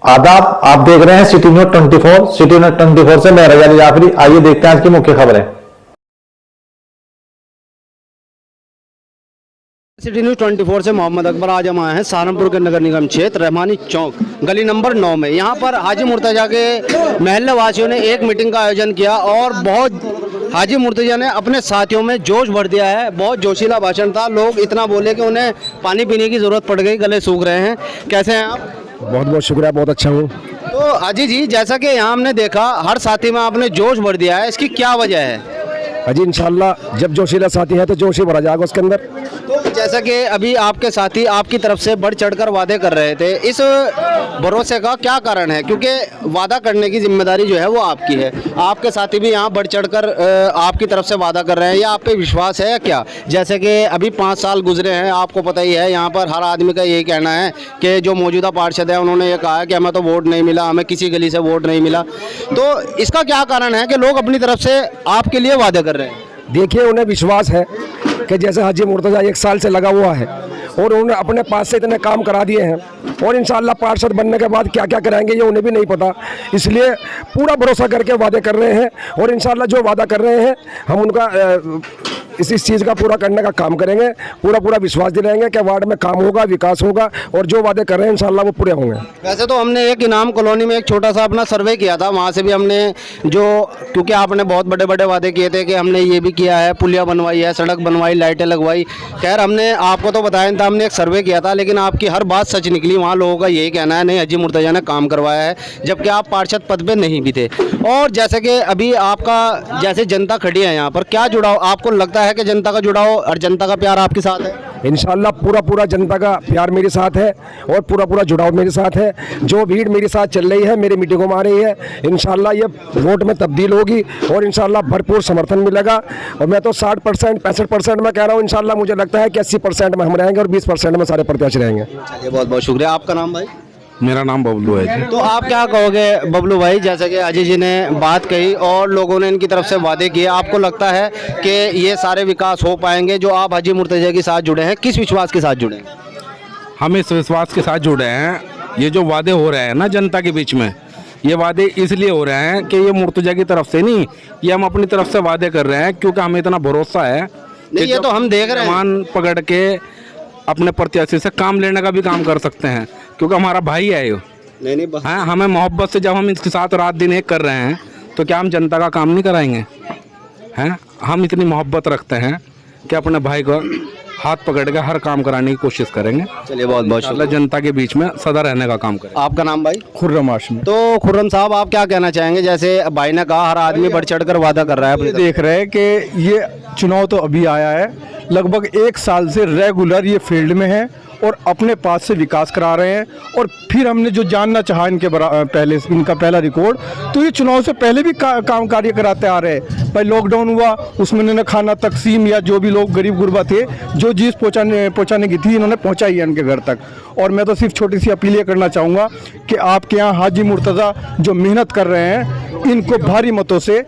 आदाब, आप देख रहे हैं सिटी न्यूज 24। सिटी न्यूज 24 से मैं रजा जाफरी। आइए देखते हैं आज की मुख्य खबरें। सिटी न्यूज 24 से मोहम्मद अकबर। आज हम आए हैं सहारनपुर के नगर निगम क्षेत्र रहमानी चौक गली नंबर 9 में। यहाँ पर हाजी मुर्तजा के महल्ले वासियों ने एक मीटिंग का आयोजन किया और बहुत हाजी मुर्तजा ने अपने साथियों में जोश भर दिया है। बहुत जोशीला भाषण था। लोग इतना बोले कि उन्हें पानी पीने की ज़रूरत पड़ गई, गले सूख रहे हैं। कैसे हैं आप? बहुत बहुत शुक्रिया, बहुत अच्छा हूँ। तो हाजी जी, जैसा कि यहाँ हमने देखा हर साथी में आपने जोश भर दिया है, इसकी क्या वजह है? हाजी इंशाल्लाह जब जोशीला साथी है तो जोश ही भरा जाएगा उसके अंदर। तो जैसा कि अभी आपके साथी आपकी तरफ से बढ़ चढ़कर वादे कर रहे थे, इस भरोसे का क्या कारण है? क्योंकि वादा करने की जिम्मेदारी जो है वो आपकी है। आपके साथी भी यहाँ बढ़ चढ़कर आपकी तरफ से वादा कर रहे हैं, या आप पे विश्वास है या क्या? जैसे कि अभी 5 साल गुजरे हैं, आपको पता ही है, यहाँ पर हर आदमी का यही कहना है कि जो मौजूदा पार्षद है उन्होंने ये कहा है कि हमें तो वोट नहीं मिला, हमें किसी गली से वोट नहीं मिला। तो इसका क्या कारण है कि लोग अपनी तरफ से आपके लिए वादे कर रहे हैं? देखिए, उन्हें विश्वास है कि जैसे हाजी मुर्तजा 1 साल से लगा हुआ है और उन्होंने अपने पास से इतने काम करा दिए हैं और इंशाल्लाह पार्षद बनने के बाद क्या क्या कराएंगे ये उन्हें भी नहीं पता, इसलिए पूरा भरोसा करके वादे कर रहे हैं। और इंशाल्लाह जो वादा कर रहे हैं हम उनका इस चीज़ का पूरा करने का काम करेंगे। पूरा विश्वास दिलाएंगे कि वार्ड में काम होगा, विकास होगा और जो वादे कर रहे हैं इंशाल्लाह वो पूरे होंगे। वैसे तो हमने एक इनाम कॉलोनी में एक छोटा सा अपना सर्वे किया था, वहाँ से भी हमने क्योंकि आपने बहुत बड़े बड़े वादे किए थे कि हमने ये भी किया है, पुलिया बनवाई है, सड़क बनवाई, लाइटें लगवाई। खैर हमने आपको तो बताया था, हमने एक सर्वे किया था, लेकिन आपकी हर बात सच निकली। वहाँ लोगों का यही कहना है नहीं हाजी मुर्तजा ने काम करवाया है, जबकि आप पार्षद पद पर नहीं भी थे। और जैसे कि अभी आपका जैसे जनता खड़ी है यहाँ पर, क्या जुड़ाव आपको लगता है कि जनता का जुड़ाव और जनता का प्यार आपके साथ है? इंशाल्लाह पूरा जनता का प्यार मेरे साथ है और पूरा जुड़ाव मेरे साथ है। जो भीड़ मेरे साथ चल रही है, मेरी मीटिंगों में आ रही है, इंशाल्लाह ये वोट में तब्दील होगी और इंशाल्लाह भरपूर समर्थन मिलेगा। और मैं तो 60% 65% में कह रहा हूँ, इंशाल्लाह मुझे लगता है कि 80% में हम रहेंगे और 20% में सारे प्रत्याशी रहेंगे। चलिए, बहुत बहुत शुक्रिया। आपका नाम भाई? मेरा नाम बबलू है जी। तो आप क्या कहोगे बबलू भाई, जैसे कि हाजी जी ने बात कही और लोगों ने इनकी तरफ से वादे किए, आपको लगता है कि ये सारे विकास हो पाएंगे जो आप हाजी मुर्तजा के साथ जुड़े हैं? किस विश्वास के साथ जुड़े हैं? हम इस विश्वास के साथ जुड़े हैं, ये जो वादे हो रहे हैं ना जनता के बीच में, ये वादे इसलिए हो रहे हैं कि ये मुर्तजा की तरफ से नहीं, ये हम अपनी तरफ से वादे कर रहे हैं, क्योंकि हमें इतना भरोसा है। नहीं, ये तो हम देख रहे हैं, मान पकड़ के अपने प्रत्याशी से काम लेने का भी काम कर सकते हैं, क्योंकि हमारा भाई है ये। नहीं बस हाँ, हमें मोहब्बत से जब हम इसके साथ रात दिन एक कर रहे हैं तो क्या हम जनता का काम नहीं कराएंगे? हैं, हम इतनी मोहब्बत रखते हैं कि अपने भाई को हाथ पकड़ के हर काम कराने की कोशिश करेंगे। चलिए, बहुत बहुत शुक्रिया। जनता के बीच में सदा रहने का काम करें। आपका नाम भाई? खुर्रम हाशमी। तो खुर्रम साहब, आप क्या कहना चाहेंगे? जैसे भाई ने कहा हर आदमी बढ़ चढ़ कर वादा कर रहा है। देख रहे हैं कि ये चुनाव तो अभी आया है, लगभग 1 साल से रेगुलर ये फील्ड में है और अपने पास से विकास करा रहे हैं। और फिर हमने जो जानना चाहा इनके पहले, इनका पहला रिकॉर्ड, तो ये चुनाव से पहले भी काम कार्य कराते आ रहे हैं। भाई लॉकडाउन हुआ, उसमें इन्होंने खाना तकसीम या जो भी लोग गरीब गुरबा थे, जो चीज़ पहुँचाने की थी इन्होंने पहुँचाई है उनके घर तक। और मैं तो सिर्फ छोटी सी अपील ये करना चाहूँगा कि आपके यहाँ हाजी मुर्तजा जो मेहनत कर रहे हैं, इनको भारी मतों से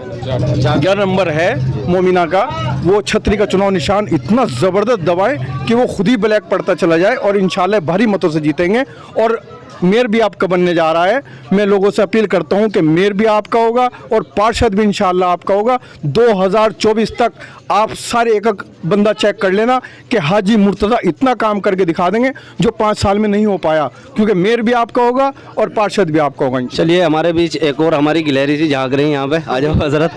11 नंबर है मोमिना का, वो छतरी का चुनाव निशान इतना ज़बरदस्त दबाएं कि वो खुद ही ब्लैक पड़ता चला जाए और इंशाल्लाह भारी मतों से जीतेंगे। और मेयर भी आपका बनने जा रहा है। मैं लोगों से अपील करता हूं कि मेयर भी आपका होगा और पार्षद भी इंशाल्लाह आपका होगा। 2024 तक आप सारे एक बंदा चेक कर लेना कि हाजी मुर्तजा इतना काम करके दिखा देंगे जो 5 साल में नहीं हो पाया, क्योंकि मेयर भी आपका होगा और पार्षद भी आपका होगा। चलिए, हमारे बीच एक और हमारी गिलहरी सी झाँक रही है यहाँ पे। आ जाओ हजरत।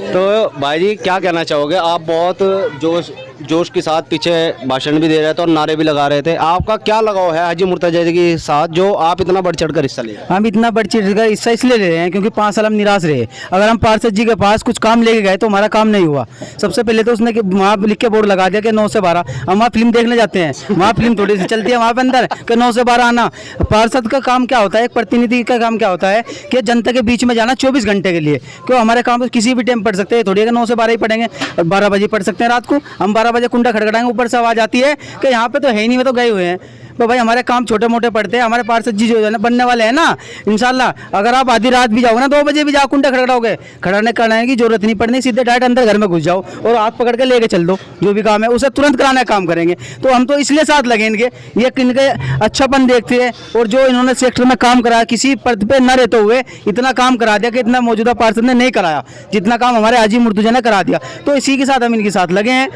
तो भाई जी, क्या कहना चाहोगे? आप बहुत जोश के साथ पीछे भाषण भी दे रहे थे और नारे भी लगा रहे थे। आपका क्या लगाव है हाजी मुर्तजा जी के साथ, जो आप इतना बढ़ चढ़ कर हिस्सा ले? हम इतना बढ़ चढ़ कर हिस्सा इसलिए ले रहे हैं क्योंकि 5 साल हम निराश रहे। अगर हम पार्षद जी के पास कुछ काम लेके गए तो हमारा काम नहीं हुआ। सबसे पहले तो उसने वहाँ लिख के बोर्ड लगा दिया कि 9 से 12। हम वहाँ फिल्म देखने जाते हैं, वहाँ फिल्म थोड़ी सी चलती है वहाँ पे अंदर कि 9 से 12 आना। पार्षद का काम क्या होता है, एक प्रतिनिधि का काम क्या होता है कि जनता के बीच में जाना 24 घंटे के लिए। क्यों, हमारे काम तो किसी भी टाइम पढ़ सकते हैं, थोड़ी है 9 से 12 ही पढ़ेंगे, 12 बजे पढ़ सकते हैं रात को। हम 12 बजे कुंडा खड़खड़ाएंगे, ऊपर से आवाज़ आती है कि यहाँ पे तो है ही नहीं, वो तो गए हुए हैं। तो भाई हमारे काम छोटे मोटे पड़ते हैं, हमारे पार्षद जी जो है ना बनने वाले हैं ना इंशाल्लाह। अगर आप आधी रात भी जाओगे ना 2 बजे भी जाओ कुंडे खड़खड़ाओगे, खड़ाने कराने की जरूरत नहीं पड़नी, सीधे डायरेक्ट अंदर घर में घुस जाओ और हाथ पकड़ के लेके चल दो, जो भी काम है उसे तुरंत कराने का काम करेंगे। तो हम तो इसलिए साथ लगे इनके, ये इनके अच्छापन देखते हैं और जो इन्होंने सेक्टर में काम कराया, किसी पद पे न रहते हुए इतना काम करा दिया कि इतना मौजूदा पार्षद ने नहीं कराया, जितना काम हमारे हाजी मुर्तजा ने करा दिया। तो इसी के साथ हम इनके साथ लगे हैं,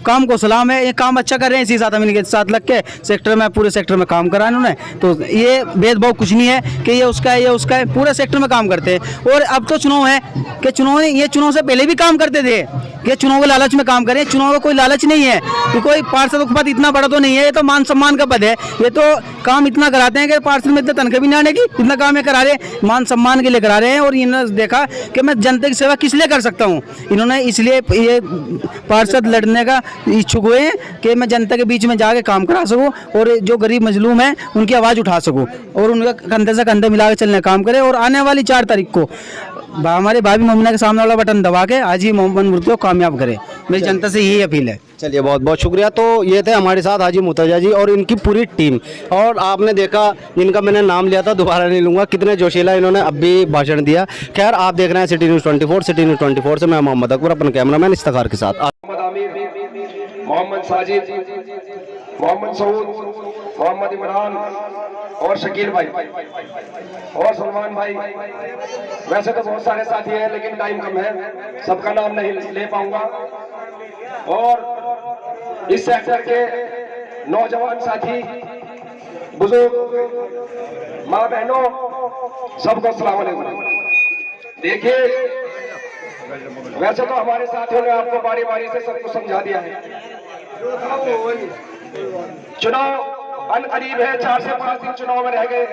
काम को सलाम है, ये काम अच्छा कर रहे हैं, इसी साथ हम इनके साथ लग के सेक्टर में पूरे सेक्टर में काम करा इन्होंने। तो ये भेदभाव कुछ नहीं है कि ये उसका है ये उसका है, पूरे सेक्टर में काम करते हैं। और अब तो चुनाव है कि चुनाव से पहले भी काम करते थे, ये चुनाव के लालच में काम करें, चुनाव का कोई लालच नहीं है कि कोई पार्षद का पद इतना बड़ा तो नहीं है, ये तो मान सम्मान का पद है। ये तो काम इतना कराते हैं कि पार्षद में इतना तनख्वाह भी नहीं आने की, इतना काम ये करा रहे हैं, मान सम्मान के लिए करा रहे हैं। और इन्होंने देखा कि मैं जनता की सेवा किस लिए कर सकता हूँ, इन्होंने इसलिए ये पार्षद लड़ने का इच्छुक हुए हैं कि मैं जनता के बीच में जाके काम करा सकूँ और जो गरीब मजलूम है उनकी आवाज़ उठा सकूँ और उनका कंधे से कंधे मिला के चलने का काम करें। और आने वाली 4 तारीख को हमारे भाभी मोमिना के सामने वाला बटन दबा के हाजी मोहम्मद मुर्तजा को कामयाब करें, मेरी जनता से यही अपील है। चलिए बहुत बहुत शुक्रिया। तो ये थे हमारे साथ हाजी मुर्तजा जी और इनकी पूरी टीम। और आपने देखा जिनका मैंने नाम लिया था, दोबारा नहीं लूँगा, कितने जोशीला इन्होंने अब भी भाषण दिया। खैर आप देख रहे हैं सिटी न्यूज़ 24, सिटी न्यूज़ 24 से मैं मोहम्मद अकबर, अपन कैमरामैन इफ्तिखार के साथ। मोहम्मद साजिद, मोहम्मद सऊद, मोहम्मद इमरान और शकील भाई और सलमान भाई। वैसे तो बहुत सारे साथी हैं लेकिन टाइम कम है, सबका नाम नहीं ले पाऊंगा। और इस सेक्टर के नौजवान साथी, बुजुर्ग, माँ बहनों, सबको अस्सलाम वालेकुम। देखिए वैसे तो हमारे साथियों ने आपको बारी बारी से सब कुछ समझा दिया है। चुनाव अनकरीब है, 4 से 5 दिन चुनाव में रह गए।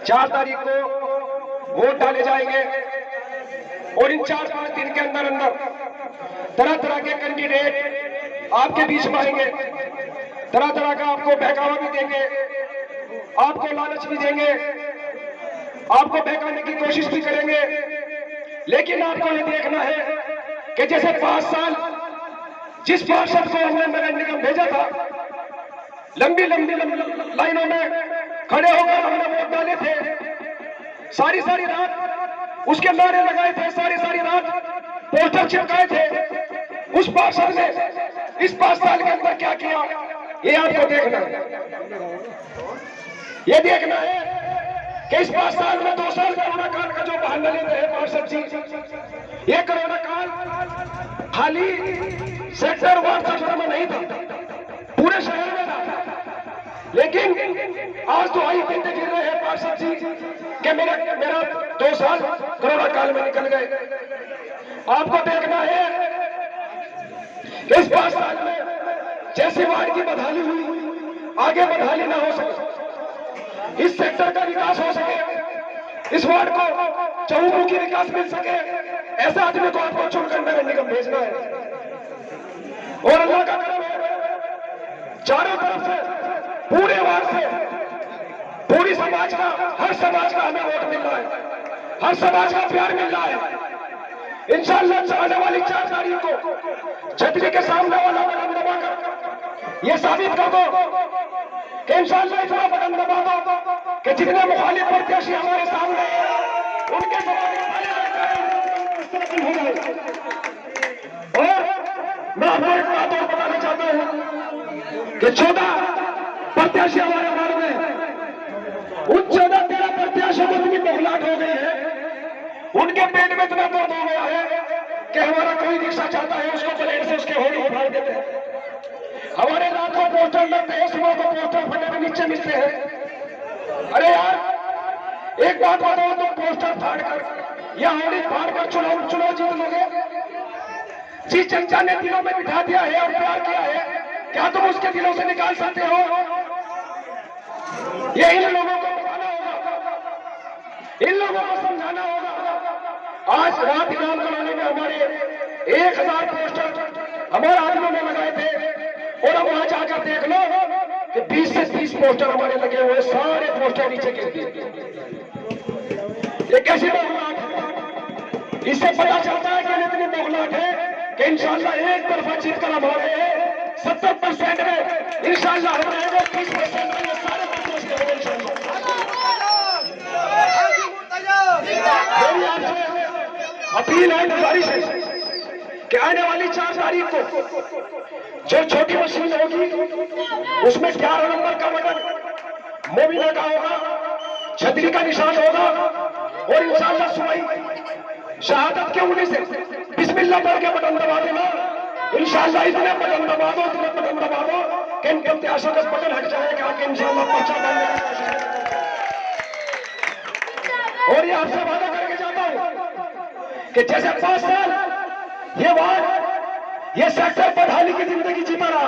4 तारीख को वोट डाले जाएंगे और इन 4-5 दिन के अंदर अंदर तरह तरह के कैंडिडेट आपके बीच में आएंगे, तरह तरह का आपको बहकावा भी देंगे, आपको लालच भी देंगे, आपको बहकाने की कोशिश भी करेंगे। लेकिन आपको ये देखना है कि जैसे 5 साल जिस पार्षद को हमने नगर निगम भेजा था, लंबी लंबी लाइनों में खड़े होकर हमने वोट डाले थे, सारी सारी रात उसके नारे लगाए थे, सारी सारी रात पोस्टर चिपकाए थे। उस पार्षद ने इस 5 साल के अंदर क्या किया, ये आपको देखना है। ये देखना है कि इस 5 साल में 2 साल कोरोना काल का जो बहाना लेते हैं पार्षद जी, ये कोरोना काल खाली सेक्टर वार्ड सेक्टर में नहीं था, पूरे शहर में था। लेकिन आज तो आई कहते फिर रहे हैं पार्षद जी कि मेरा 2 साल कोरोना काल में निकल गए। आपको देखना है कि इस 5 साल में जैसे वार्ड की बदहाली हुई, आगे बदहाली ना हो सके, इस सेक्टर का विकास हो सके, इस वार्ड को चहुमुखी विकास मिल सके, ऐसा आदमी को आपको चुनकर नगर निगम भेजना है। और अल्लाह का करम है, चारों तरफ से, पूरे वार्ड से, पूरी समाज का, हर समाज का हमें वोट मिल रहा है, हर समाज का प्यार मिल रहा है। इंशाअल्लाह आने वाली 4 तारीख को छतरी के सामने वाला बटन दबाकर ये साबित कर दो कि इंशाअल्लाह इतना बटन दबा दो कि जितने मुखालिफ प्रत्याशी हमारे सामने हैं उनके सवाल हो जाए। और मैं आपको एक बात और बताना चाहता हूं कि 14 प्रत्याशी हमारे वार्ड में, उन 14-13 प्रत्याशियों को इतनी बौखलाहट हो गई है, उनके पेट में इतना दर्द हो गया है कि हमारा कोई रिक्शा चाहता है उसको ब्लेड से उसके होड़ी उखाड़ देते हैं। हमारे रात को पोस्टर लगते हैं, सुबह को पोस्टर फटे में नीचे मिलते हैं। अरे यार एक बात बताओ, तुम पोस्टर फाड़ कर या होड़ी फाड़ कर चुनाव जीत लोगे? जिस जनता ने दिलों में बिठा दिया है और प्यार किया है, क्या तुम उसके दिलों से निकाल सकते हो? ये इन लोगों को बताना होगा, इन लोगों को समझाना होगा। आज रात इनाम कॉलोनी में हमारे 1000 पोस्टर हमारे आदमियों ने लगाए थे और अब वहां जाकर देख लो कि 20 से 30 पोस्टर हमारे लगे हुए, सारे पोस्टर नीचे गिर दिए। ये कैसी बौखलाहट है? इससे पता चलता है कि इतनी बौखलाहट है कि इंशाअल्लाह एक तरफा जीत कर हमारे 70 10% में इंशाल्लाह हो जाएगा, 30% में ये सारे बच्चों से हो इंशाल्लाह। मेरी आपसे अपील है, गुजारिश है कि आने वाली 4 तारीख को जो छोटी मशीन होगी उसमें 11 नंबर का बटन मोबिना का होगा, छतरी का निशान होगा और इंशाल्लाह सुबह शहादत के उंगली से बिस्मिल्लाह पढ़ के बटन दबा देना। इंशाल्लाह इतने बटन दबा दो कि इनके इम्तियाजों का बटन हट जाएगा कि इंशाल्लाह पर्चा बनने की कोशिश करें। और ये आपसे वादा करके जाता हूं कि जैसे 5 साल ये वार्ड ये सेक्टर बदहाली की जिंदगी जीता रहा,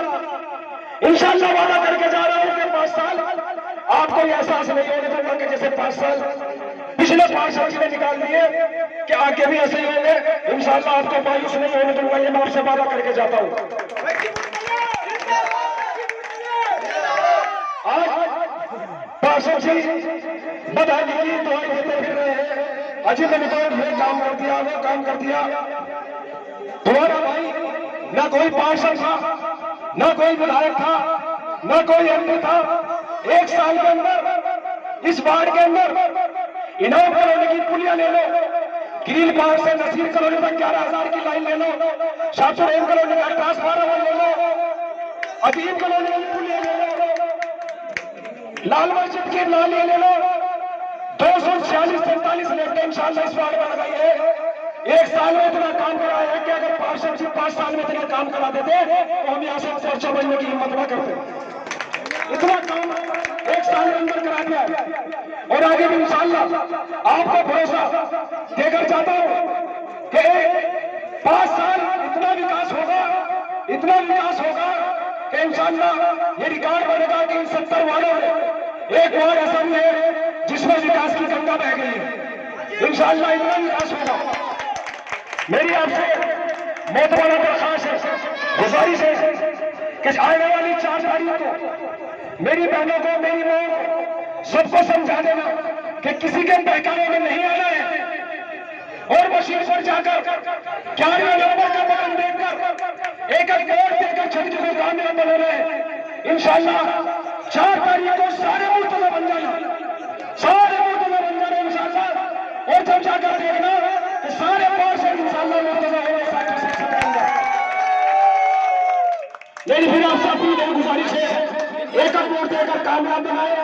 इंशाल्लाह वादा करके जा रहा हूं कि 5 साल आपको ये एहसास नहीं होने दूंगा कि जैसे 5 साल पिछले 5 साल ने निकाल दिए कि आगे भी ऐसे ही होंगे। इंशाल्लाह आपको मायूस नहीं होने दूंगा, ये मैं आपसे वादा करके जाता हूं। आज पार्षद जी बदहाली की दुआई देते फिर रहे हैं, अजी मैंने तो ये काम कर दिया, वो काम कर दिया। तुम्हारा भाई ना कोई पार्षद था, ना कोई विधायक था, ना कोई एमपी था। 1 साल के अंदर इस वार्ड के अंदर इनाम कॉलोनी की पुलिया ले लो, ग्रीन पार्क से नसीर कॉलोनी तक 11,000 की लाइन ले लो, शाहपुर कॉलोनी का ट्रांसफार्मर ले लो, अजीम कॉलोनी की पुलिया ले लो, लाल मस्जिद की नाली ले लो। 246-47 लेफ्ट इंशाल्लाह इस वार्ड में लगाई है। 1 साल में इतना काम कराया है कि अगर पार्षद जी 5 साल में इतना काम करा देते तो हम यहाँ से चर्चा बनने की हिम्मत न करते। इतना काम 1 साल के अंदर करा दिया और आगे भी इंशाल्लाह आपको भरोसा देकर चाहता हूं कि 5 साल इतना विकास होगा कि इंशाल्लाह ये रिकॉर्ड बनेगा कि इन 70 वार्डों में एक वार्ड ऐसा भी है जिसमें विकास की गंगा बह गई है। इंशाल्लाह इतना विकास होगा। मेरी आपसे मोहतरमा दरख्वास्त है, गुजारिश है कि आने वाली 4 तारीख को मेरी बहनों को, मेरी मां को, सबको समझा देना कि किसी के बहकाने में नहीं आना है और मशीन पर जाकर 11 नंबर का बटन देखकर एक वोट देकर छठी को कामयाब बनाना है। इंशाल्लाह 4 तारीख को सारे मुर्तजा बन जाना, इंशाल्लाह। और जब जाकर देखना कि सारे पार्षद इंशाल्लाह मुर्तजा होने साथी से सताएंगे। मेरी फिर आपसे अपील है, गुजारिश है, एक वोट देकर कामयाब बनाए।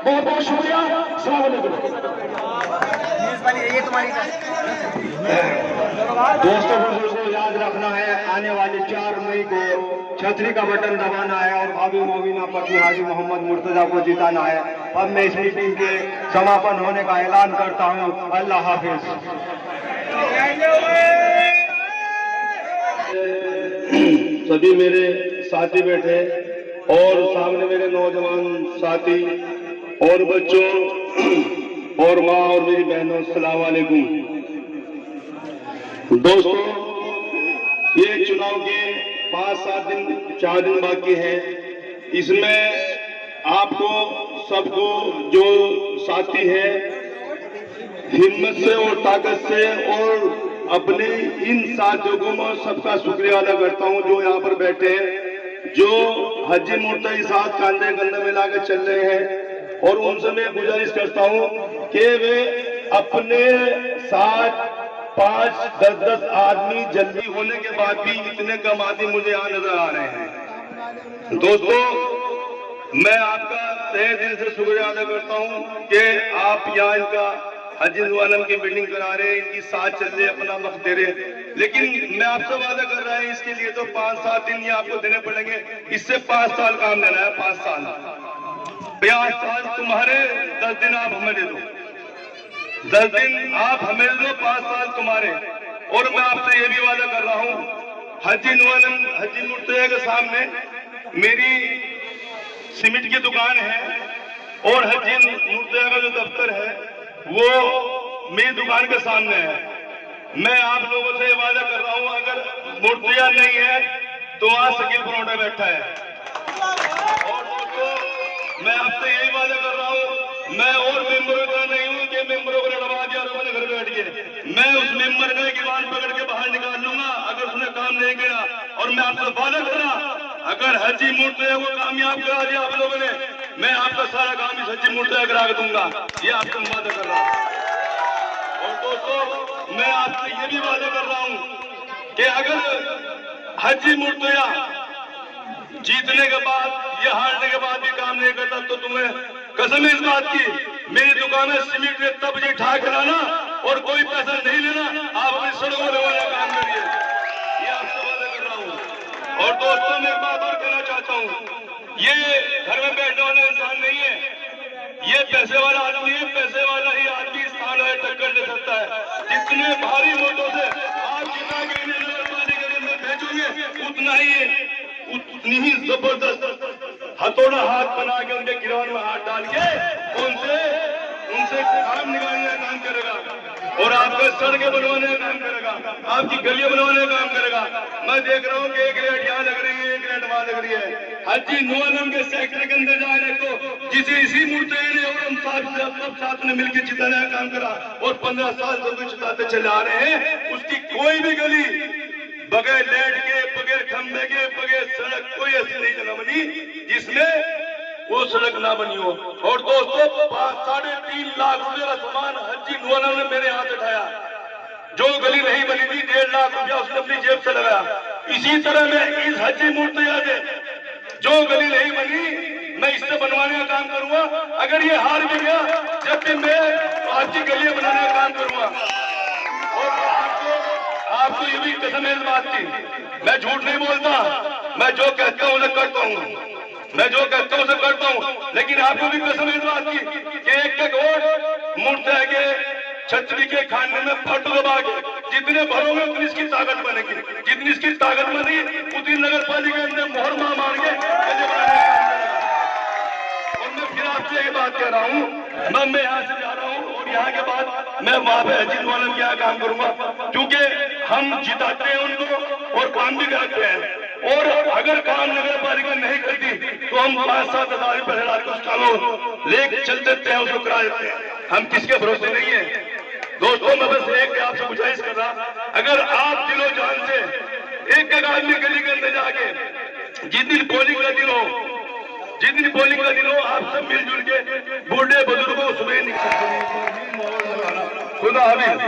बहुत बहुत शुक्रिया। अस्सलाम वालेकुम। दोस्तों को याद रखना है, आने वाली 4 मई को छतरी का बटन दबाना है और भाभी मोबिना पति हाजी मोहम्मद मुर्तजा को जिताना है। अब मैं इस मीटिंग के समापन होने का ऐलान करता हूं। अल्लाह हाफिज। सभी मेरे साथी बैठे और सामने मेरे नौजवान साथी और बच्चों और माँ और मेरी बहनों, अस्सलाम वालेकुम। दोस्तों, ये चुनाव के 5-7 दिन 4 दिन बाकी है। इसमें आपको सबको जो साथी है हिम्मत से और ताकत से और अपने इन साथियों को मैं सबका शुक्रिया अदा करता हूं जो यहाँ पर बैठे हैं, जो हजी मुर्तजा के साथ कंधे कंधे मिला के चल रहे हैं। और उनसे मैं गुजारिश करता हूं कि वे अपने साथ 5-10 आदमी जल्दी होने के बाद भी इतने कम आदमी मुझे यहाँ नजर आ रहे हैं। दोस्तों, मैं आपका तहे दिल से शुक्रिया अदा करता हूं कि आप यहाँ इनका हजी आलम की मीटिंग करा रहे हैं, इनकी साथ चल रहे, अपना वक्त दे रहे। लेकिन मैं आपसे वादा कर रहा हूं, इसके लिए तो 5-7 दिन ये आपको देने पड़ेंगे। इससे 5 साल काम लेना है। 5 साल 50 साल तुम्हारे, 10 दिन आप हमें दे दो। 10 दिन आप हमें दे दो, 5 साल तुम्हारे। और मैं आपसे ये भी वादा कर रहा हूं, हजी मुर्तजा के सामने मेरी सीमेंट की दुकान है और हजी मुर्तजा का जो दफ्तर है वो मेरी दुकान के सामने है। मैं आप लोगों से वादा कर रहा हूं, अगर मुर्तजा नहीं है तो आज शकील परोटा बैठा है। और दोस्तों, मैं आपसे यही वादा कर रहा हूं, मैं और मेंबरों का नहीं हूं कि मेंबरों को लड़वा दिया और अपने घर बैठ गए। मैं उस मेंबर का ईमान पकड़ के बाहर निकाल लूंगा अगर उसने काम नहीं किया। और मैं आपसे वादा कर रहा, अगर हजी मुर्तजा को कामयाब करा दिया आप लोगों ने, मैं आपका सारा काम इस हजी मुर्तजा करा के दूंगा, ये आपसे वादा कर रहा हूं। और दोस्तों मैं आपसे ये भी वादा कर रहा हूं कि अगर हजी मुर्तजा जीतने के बाद या हारने के बाद भी काम नहीं करता तो तुम्हें कसम है इस बात की, मेरी दुकान में सीमेंट रेत तब जी ठा कराना और कोई पैसा नहीं लेना, आप अपनी सड़कों में वाला काम करिए, ये आपसे वादा कर रहा हूँ। और दोस्तों मैं एक बात और कहना चाहता हूँ, ये घर में बैठने वाला इंसान नहीं है, ये पैसे वाला आदमी है, पैसे वाला ही आदमी स्थान है टक्कर ले सकता है। जितने भारी वोटों से आप जितना भी नगर पालिका में भेजोगे उतनी ही जबरदस्त हथौड़ा हाथ बना के उनके गिरवान में हाथ डाल के उनसे काम निकालने का काम करेगा और आपके सड़कें बनवाने का काम करेगा, आपकी गलियां बनवाने का काम करेगा। मैं देख रहा हूँ कि एक रेट यहाँ लग रही है, एक रेट वहां लग रही है। हाजी नूआलम के सेक्टर के अंदर जाने को जिसे इसी मुर्तजा ने और हम सब साथ में मिलकर जिताने का काम करा और 15 साल से जिताते चले आ रहे हैं, उसकी कोई भी गली बगैर लाइट के, बगैर खंभे के, बगैर सड़क कोई ऐसी नहीं जगह बनी जिसमें वो सड़क ना बनी हो। और दोस्तों 3.5 लाख रुपए का सामान हजी नूआलम ने मेरे हाथ उठाया, जो गली नहीं बनी थी 1.5 लाख रुपया उसने अपनी जेब से लगाया। इसी तरह मैं इस हजी मुर्तजा से जो गली नहीं बनी मैं इससे बनवाने का काम करूंगा, अगर ये हार भी गया जब भी मैं आपकी गलियां बनाने का काम करूंगा। और आपको ये भी कसम है इस बात की, मैं झूठ नहीं बोलता, मैं जो कहता हूँ उसे करता हूँ, मैं जो कहता हूँ उसे करता हूँ। लेकिन आपको भी कसम है इस बात की कि एक वोट मुर्तजा के छतरी के खाने में फट दबा के जितने भरोगे उतनी इसकी ताकत बनेगी, जितनी इसकी ताकत बनी उतनी नगर पालिका के अंदर मोहर मार के गले बनाने का काम करेगा। और मैं फिर आपसे एक बात कह रहा हूँ, मैं यहाँ से जा रहा हूँ और यहाँ के बाद मैं वहां पे हजी नूआलम के यहाँ काम करूंगा, क्योंकि हम जिताते हैं उनको और काम भी कराते हैं। और अगर काम नगर पालिका नहीं करती तो हम 5-7 हजार रुपये उस कानून लेके चल देते हैं, उसको करा देते हैं। हम किसके भरोसे नहीं है दोस्तों। मैं बस एक आपसे गुजारिश कर रहा, अगर आप दिलो जान से एक एक आदमी गली के अंदर जाके जिस दिन पोलिंग का दिन हो, जिस दिन पोलिंग का दिन हो, आप सब मिलजुल के बूढ़े बुजुर्गों को सुबह निकल खुदा हाफिज।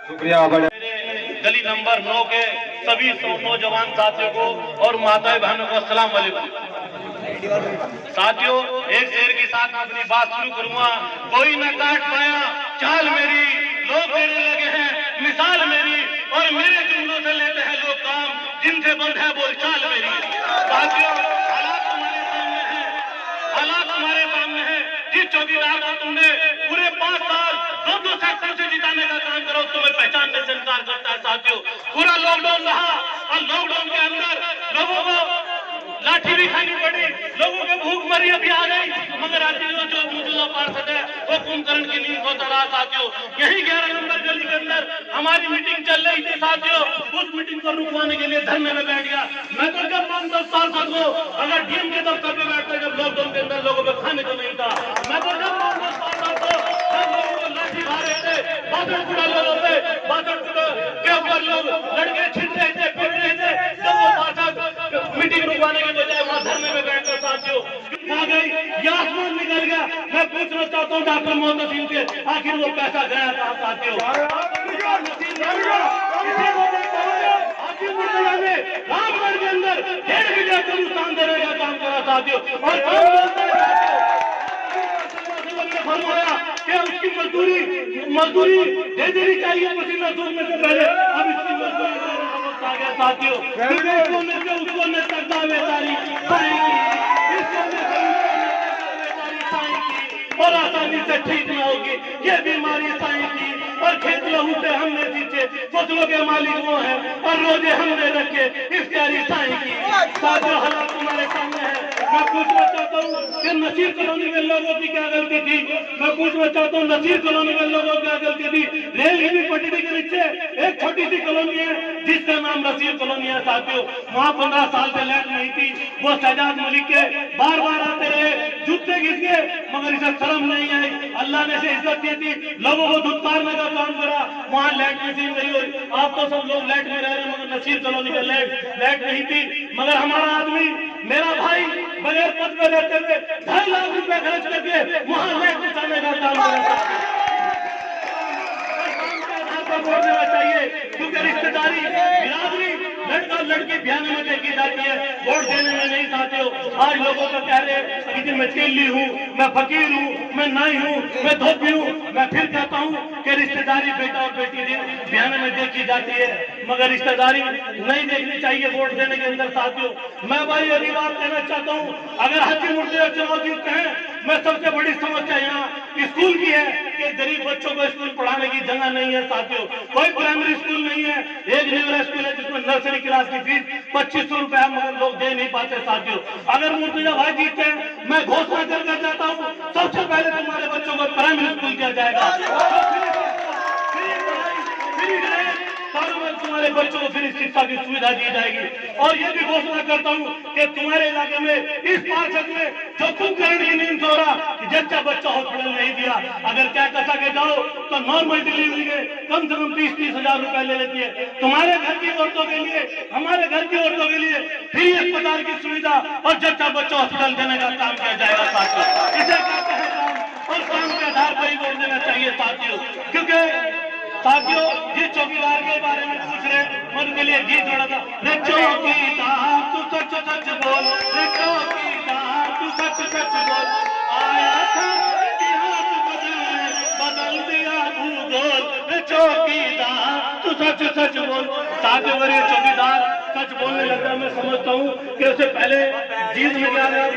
शुक्रिया। गली नंबर 9 के सभी नौजवान साथियों को और माताएं बहनों को अस्सलाम वालेकुम। साथियों एक शेर के साथ अपनी बात शुरू करूंगा। कोई न काट पाया चाल मेरी, लोग मेरे लगे हैं मिसाल मेरी, और मेरे जुमलों से लेते हैं लोग काम, जिनसे बंद है बोल चाल मेरी। साथियों हालात तुम्हारे सामने है, हालात तुम्हारे सामने है। जिस चौकीदार को तुमने पूरे 5 साल 2 सेक्टर से जिताने का काम करो, तुम्हें पहचानने से इनकार करता है। साथियों पूरा लॉकडाउन रहा और लॉकडाउन के अंदर लोगों को लाठी भी खानी पड़ी, लोगों के भूख मरी अभी आ गई, मगर आज जो मौजूदा पार्षद है वो कुंभकर्ण की नींद सोता रहा। साथियों यही 11 नंबर गली के अंदर हमारी मीटिंग चल रही थी। साथियों उस मीटिंग को रुकवाने के लिए धरने में बैठ गया। मैं तो जब मानता पार्षद को अगर डीएम के दफ्तर पे बैठता जब लॉकडाउन के अंदर लोगों को खाने को नहीं था, मैं तो जब मानता पार्षद को सब लोगों को लाठी मार रहे थे, बासठ कुड़ा लोगों पे बासठ के ऊपर लोग लड़के छिड़ रहे थे, पिट रहे थे, जब वो पार्षद मीटिंग रुकवाने के बजाय वहां धरने में बैठकर साथियों आ गई, ये आसमान निकल गया। मैं पूछना चाहता हूँ डॉक्टर मोहम्मद नसीम से, आखिर वो पैसा गया था साथियों? रामगढ़ के अंदर 1.5 बिलियन का नुकसान देने का काम करा साथियों, और फरमाया कि उसकी मजदूरी दे देनी चाहिए पसीना सूखने से पहले। अब इसकी मजदूरी देने का वक्त आ गया साथियों, उसको न करता बेचारी और आसानी से ठीक न होगी ये बीमारी साईं की। और खेत लहू से हमने सींचे, फसलों के मालिक वो हैं और रोजे हमने रखे इस प्यारी साईं की। साथियों हालात तुम्हारे सामने है, मैं पूछना चाहता हूँ कि नसीर कॉलोनी में लोगों की क्या गलती थी? मैं पूछना चाहता हूँ नसीर कॉलोनी में लोगों की क्या गलती थी? रेल की भी पटरी के नीचे एक छोटी सी कॉलोनी है जिसका नाम नसीर कॉलोनी है साथियों। वहाँ 15 साल से लाइट नहीं थी। वो शहजाद मलिक के बार बार आते रहे, जूते घिस गए, मगर इसे शर्म नहीं आई। अल्लाह ने इसे इज्जत दी थी, लोगों को धुतकारने का काम करा। वहाँ लाइट नसीब नहीं हुई। आप तो सब लोग लाइट में रह रहे, मगर नसीर कॉलोनी में लाइट नहीं थी। मगर हमारा आदमी, मेरा भाई, बगैर पद में रहते हुए 2.5 लाख रुपए खर्च करके वहाँ लाइट पहुंचाने का काम करा। वोट देना चाहिए, क्योंकि रिश्तेदारी, बिरादरी, लड़का लड़की ब्याह में देखी जाती है, वोट देने में नहीं चाहते हो। आज लोगों का कह रहे हैं कि मैं चेली हूँ, मैं फकीर हूँ, मैं नाई हूँ, मैं धोबी हूँ। मैं फिर कहता हूँ कि रिश्तेदारी बेटा और बेटी ब्याह में देखी जाती है, मगर रिश्तेदारी नहीं देखनी चाहिए वोट देने के अंदर साथियों। मैं भाई अभी बात कहना चाहता हूँ, अगर हाजी मुर्तजा चुनाव जीतते हैं, मैं सबसे बड़ी समस्या यहाँ स्कूल की है कि गरीब बच्चों को स्कूल पढ़ाने की जगह नहीं है साथियों। कोई प्राइमरी स्कूल नहीं है, एक नेवरा स्कूल है जिसमें नर्सरी क्लास की फीस 2500 रुपए है, मगर लोग दे नहीं पाते साथियों। अगर मुर्तजा भाई जीतते हैं, मैं घोषणा करके जाता हूँ, सबसे पहले तुम्हारे बच्चों को प्राइमरी स्कूल किया जाएगा। तुम्हारे बच्चों को फिर शिक्षा की सुविधा दी जाएगी। और ये भी घोषणा करता हूँ कि तुम्हारे इलाके में इस पार्षद में जो कुंभकर्ण की नींद सो रहा कि जच्चा बच्चा हॉस्पिटल नहीं दिया, अगर क्या कसा के जाओ तो नॉर्मल डिलीवरी के कम से कम 30-30 हजार रुपए ले लेती है। तुम्हारे घर की औरतों के लिए, हमारे घर की औरतों के लिए फ्री अस्पताल की सुविधा और जच्चा बच्चा हॉस्पिटल देने का काम किया जाएगा साथियों। इसे कहते हैं काम, और काम के आधार पर ही वोट देना चाहिए साथियों। क्योंकि साथियों, जिस चौकीदार के बारे में पूछ रहे, मैं उनके लिए गीत जोड़ा था। रे चौकीदार तू सच सच बोल, रे चौकीदार तू सच सच बोल, आया था इतिहास बदल दिया भूगोल। रे चौकीदार तू सच सच बोल। साथियों, अगर ये चौकीदार सच बोलने लगता, मैं समझता हूँ कि उससे पहले जीत में क्या लोग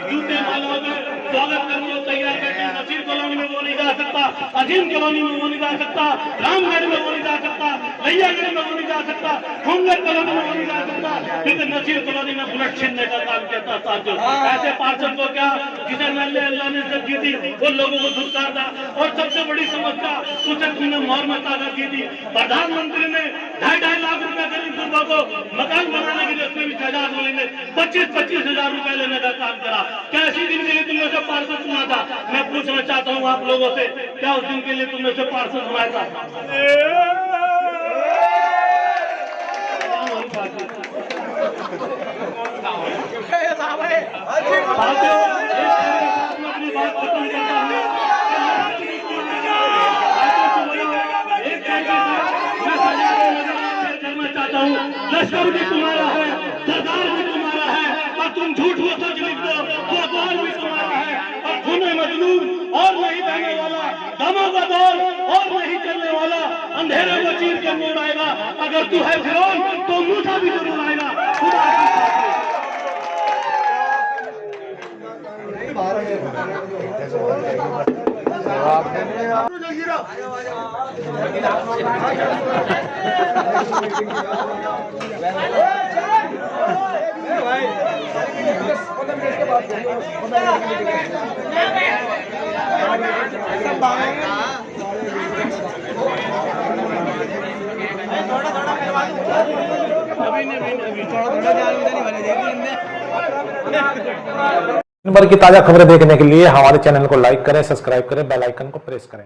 जूते मालाओं में स्वागत करने को तैयार करते हैं। नसीर कॉलोनी में वो नहीं जा सकता, अजीम कॉलोनी में वो नहीं जा सकता, रामगढ़ में वो नहीं जा सकता, लैयागढ़ में वो नहीं जा सकता, होमगढ़ कॉलोनी में वो नहीं जा सकता, क्योंकि नसीर कॉलोनी में बुलेट छीनने का काम करता साथियों। ऐसे पार्षद को क्या, जिसे अल्लाह ने इज्जत दी थी, वो लोगों को धुतकारता। और सबसे बड़ी समस्या, उसे तुमने मोहर में ताकत दी थी। प्रधानमंत्री ने 2.5 लाख रुपए गरीब गुरबा को मकान बनाने के लिए उसमें भी शहजाद मलिक ने 25-25 हजार रुपए लेने का काम करा। क्या इसी दिन के लिए तुमने से पार्षद चुना था? मैं पूछना चाहता हूँ आप लोगों से, क्या उस दिन के लिए तुमने से पार्षद बनाया था? अपनी बात खत्म करता हूँ। लश्कर भी तुम्हारा है, सरदार भी तुम्हारा है, और तुम झूठ वो सच लिख दो, वो अखबार भी तुम्हारा है। और खूने मजलूम और नहीं बहने वाला, दमों का दौर और नहीं चलने वाला, अंधेरे को चीर के मोड़ आएगा। अगर तू है फिरौन तो मूसा भी जरूर आएगा। दिन भर की ताजा खबरें देखने के लिए हमारे चैनल को लाइक करें, सब्सक्राइब करें, बेल आइकन को प्रेस करें।